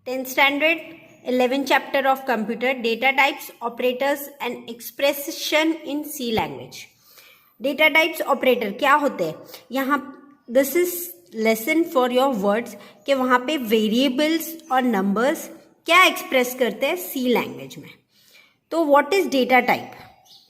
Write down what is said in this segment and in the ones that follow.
10th standard 11th chapter of computer, data types, operators and expression in C language. Data types operator क्या होते हैं यहाँ, this is lesson for your words कि वहाँ पे variables और numbers क्या express करते हैं C language में. तो what is data type?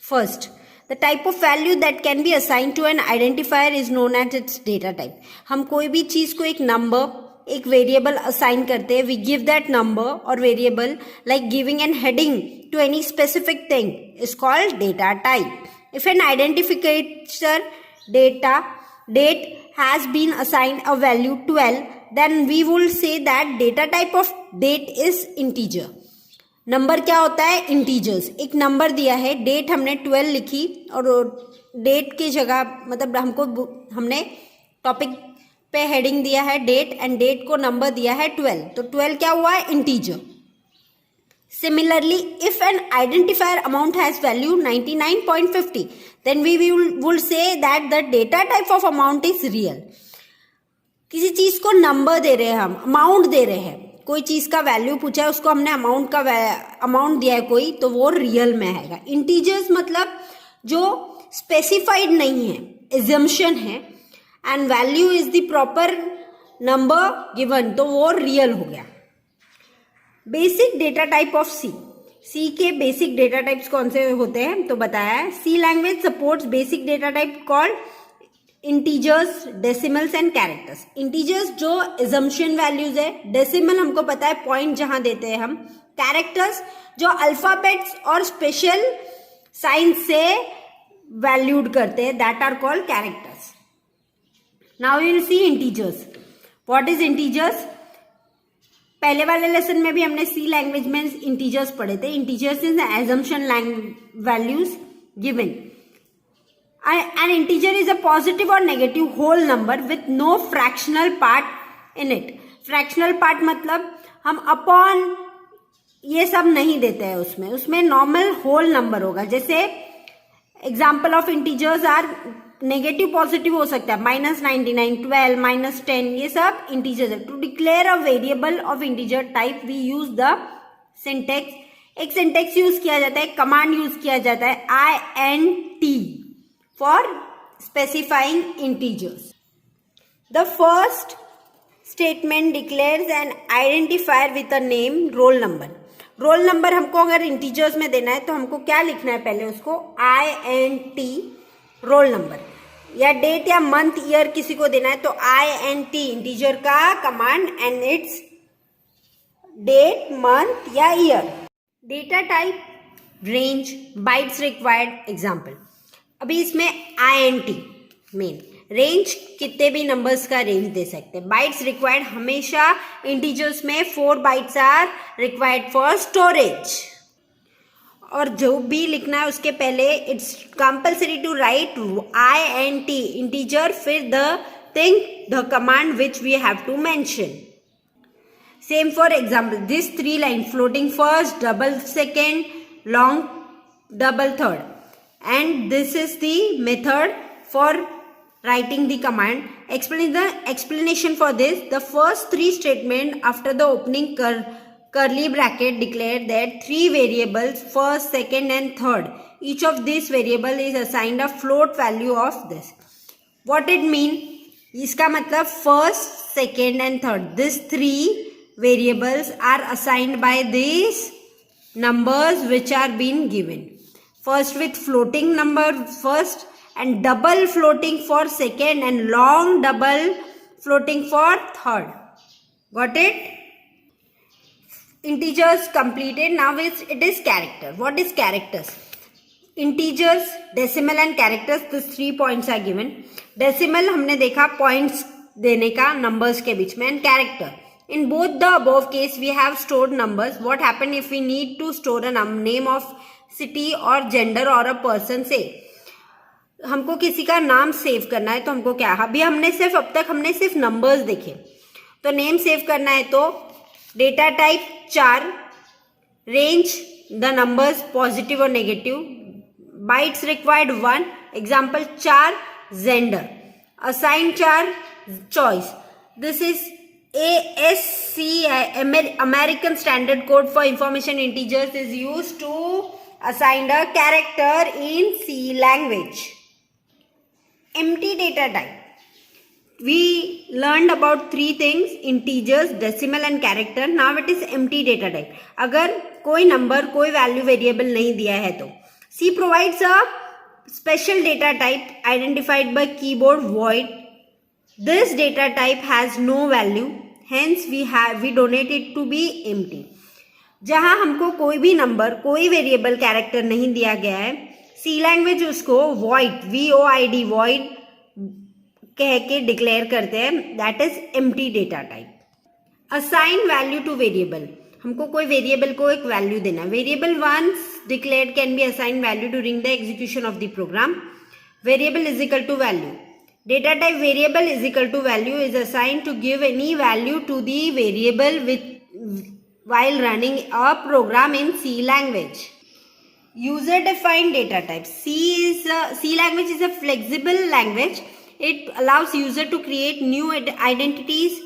First, the type of value that can be assigned to an identifier is known as its data type. हम कोई भी चीज को एक number, एक वेरिएबल असाइन करते हैं. वी गिव दैट नंबर और variable like giving an heading to any specific thing is called data type. If an identificator that has been assigned a value 12, then we will say that data type of that is integer. Number क्या होता है? Integers. एक number दिया है, date हमने 12 लिखी और date की जगह मतलब हमने टॉपिक पे हेडिंग दिया है डेट एंड डेट को नंबर दिया है 12, तो 12 क्या हुआ है? Integer. Similarly if an identifier amount has value 99.50, then we will say that the data type of amount is real. किसी चीज को नंबर दे रहे हैं, हम अमाउंट दे रहे हैं, कोई चीज का वैल्यू पूछा है, उसको हमने अमाउंट दिया है कोई, तो वो रियल में आएगा. इंटीजर्स मतलब जो स्पेसिफाइड नहीं है, एजम्पशन है, and value is the proper number given, तो वो रियल हो गया. बेसिक डेटा टाइप ऑफ सी. सी के बेसिक डेटा टाइप्स कौन से होते हैं तो बताया है. C language supports basic data type called integers, decimals and characters. Integers जो एजम्पशन वैल्यूज है, डेसिमल हमको पता है पॉइंट जहां देते हैं हम, कैरेक्टर्स जो अल्फाबेट्स और स्पेशल साइंस से वैल्यूड करते हैं, that are called characters. Now we will see integers. What is integers? पहले वाले लेसन में भी हमने C लैंग्वेज में इंटीजर्स पढ़े थे. Integers is assumption values given. An integer is a positive or negative whole number with no fractional part in it. Fractional part मतलब हम अपॉन ये सब नहीं देते हैं उसमें नॉर्मल होल नंबर होगा. जैसे example of integers are negative positive हो सकता है, -99, 12, -10, ये सब इंटीजर्स है. To declare a variable of integer type we use the syntax. एक सिंटेक्स यूज किया जाता है, कमांड यूज किया जाता है INT for specifying integers. The first statement declares an identifier with a name, roll number. Roll number हमको अगर integers में देना है तो हमको क्या लिखना है पहले, उसको INT रोल नंबर. या डेट या मंथ ईयर किसी को देना है तो INT इंटीजर का command and its date, month या year. Data type, range, bytes required. Example अभी इसमें INT मेन, रेंज कितने भी नंबर्स का रेंज दे सकते हैं. बाइट्स रिक्वायर्ड, हमेशा इंटीजर्स में 4 bytes are required for storage. और जो भी लिखना है उसके पहले it's compulsory to write INT integer, फिर the command which we have to mention. Same for example this 3 line, floating first, double second, long double third, and this is the method for writing the command. Explain the explanation for this. The first 3 statement after the opening curly bracket declare that 3 variables, first, second and third. Each of these variable is assigned a float value of this. What it mean? इसका मतलब first, second and third. These 3 variables are assigned by these numbers which are being given. First with floating number first, and double floating for second, and long double floating for third. Got it? Integers completed. Now it is character. What is characters? Integers, decimal and characters, these 3 points are given. Decimal हमने देखा points देने का numbers के बीच में, and character. In both the above case we have stored numbers. What happen if we need to store a name of city or gender or a person? Say हमको किसी का नाम सेव करना है तो हमको क्या, अभी अब तक हमने सिर्फ नंबर्स देखे, तो नेम सेव करना है तो data type 4, range the numbers positive और negative, bytes required 1, example 4 gender, assign 4 choice. This is ASCII, American Standard Code for Information Integers, is used to assign a character in C language. Empty data type. We learned about three things: integers, decimal and character. Now it is empty data type. अगर कोई number, कोई value variable नहीं दिया है तो C provides a special data type identified by keyboard void. This data type has no value, hence we donate it to be empty. जहां हमको कोई भी नंबर, कोई वेरिएबल कैरेक्टर नहीं दिया गया है, सी लैंग्वेज उसको void, VOID void कह के डिक्लेयर करते हैं. That is empty data type. Assign value to variable. हमको कोई वेरिएबल को एक वैल्यू देना. Variable once declared can be assign value during the execution of the program. Variable is equal to value. Data type variable is equal to value is assigned to give any value to the variable while running a program in C language. User defined data type. C language is a flexible language. It allows user to create new entities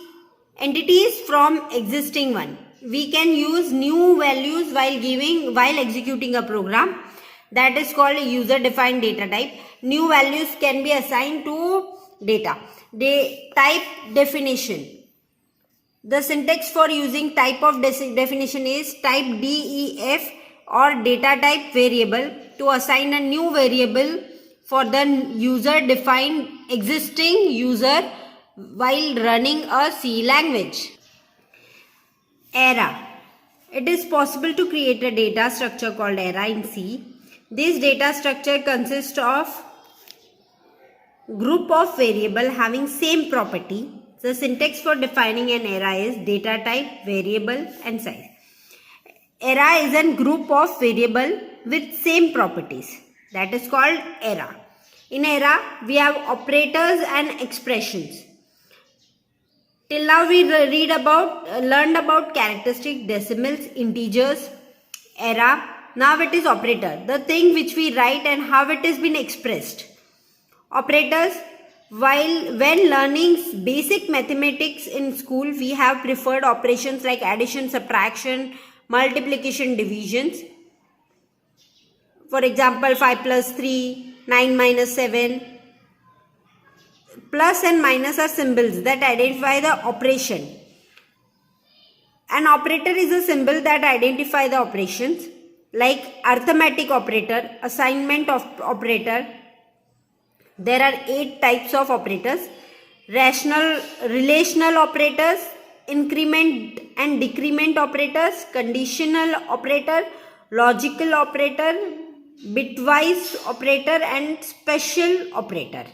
from existing one. We can use new values while executing a program. That is called user defined data type. New values can be assigned to data. Type definition. The syntax for using type of definition is type DEF or data type variable to assign a new variable for the user defined existing user while running a C language. Array. It is possible to create a data structure called array in C. This data structure consists of group of variable having same property. The syntax for defining an array is data type, variable and size. Array is a group of variable with same properties. That is called array. In array, we have operators and expressions. Till now we learned about characteristic, decimals, integers, array. Now it is operator, the thing which we write and how it has been expressed. Operators. When learning basic mathematics in school, we have preferred operations like addition, subtraction, multiplication, divisions. For example, 5 plus 3, 9 minus 7. Plus and minus are symbols that identify the operation. An operator is a symbol that identify the operations, like arithmetic operator, assignment of operator. There are 8 types of operators: relational operators, increment and decrement operators, conditional operator, logical operator, bitwise operator and special operator.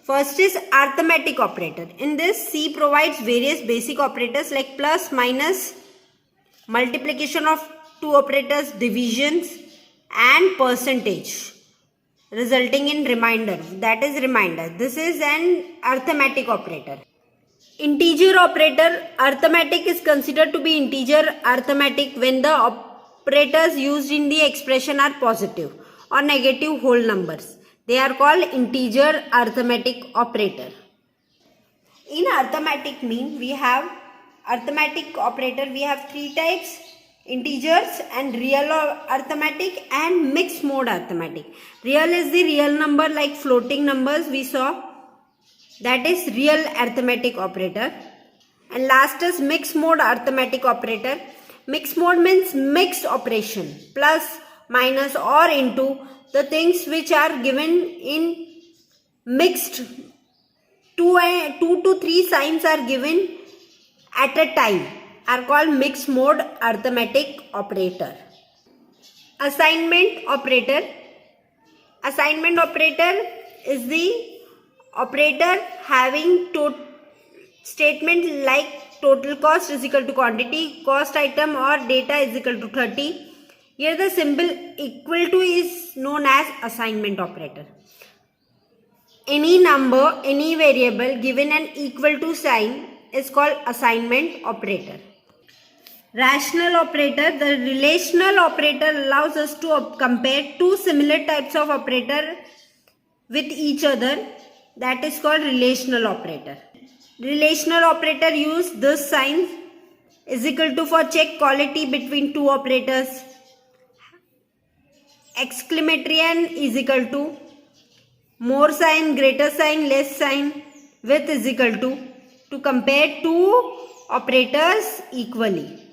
First is arithmetic operator. In this, C provides various basic operators like plus, minus, multiplication of two operators, divisions and percentage, resulting in remainder. That is remainder. This is an arithmetic operator. Integer operator. Arithmetic is considered to be integer arithmetic when the operators used in the expression are positive or negative whole numbers. They are called integer arithmetic operator. In arithmetic mean, we have arithmetic operator. We have 3 types: integers and real arithmetic and mixed mode arithmetic. Real is the real number, like floating numbers we saw. That is real arithmetic operator. And last is mixed mode arithmetic operator. Mixed mode means mixed operation, plus, minus or into. The things which are given in mixed, 2 to 3 signs are given at a time, are called mixed mode arithmetic operator. Assignment operator. Assignment operator is the operator having statement like total cost is equal to quantity, cost item or data is equal to 30. Here the symbol equal to is known as assignment operator. Any number, any variable given an equal to sign is called assignment operator. Rational operator. The relational operator allows us to compare two similar types of operator with each other. That is called relational operator. Relational operator use this sign is equal to for check quality between two operators. Exclamatory n is equal to more sign, greater sign, less sign, with is equal to compare two operators equally.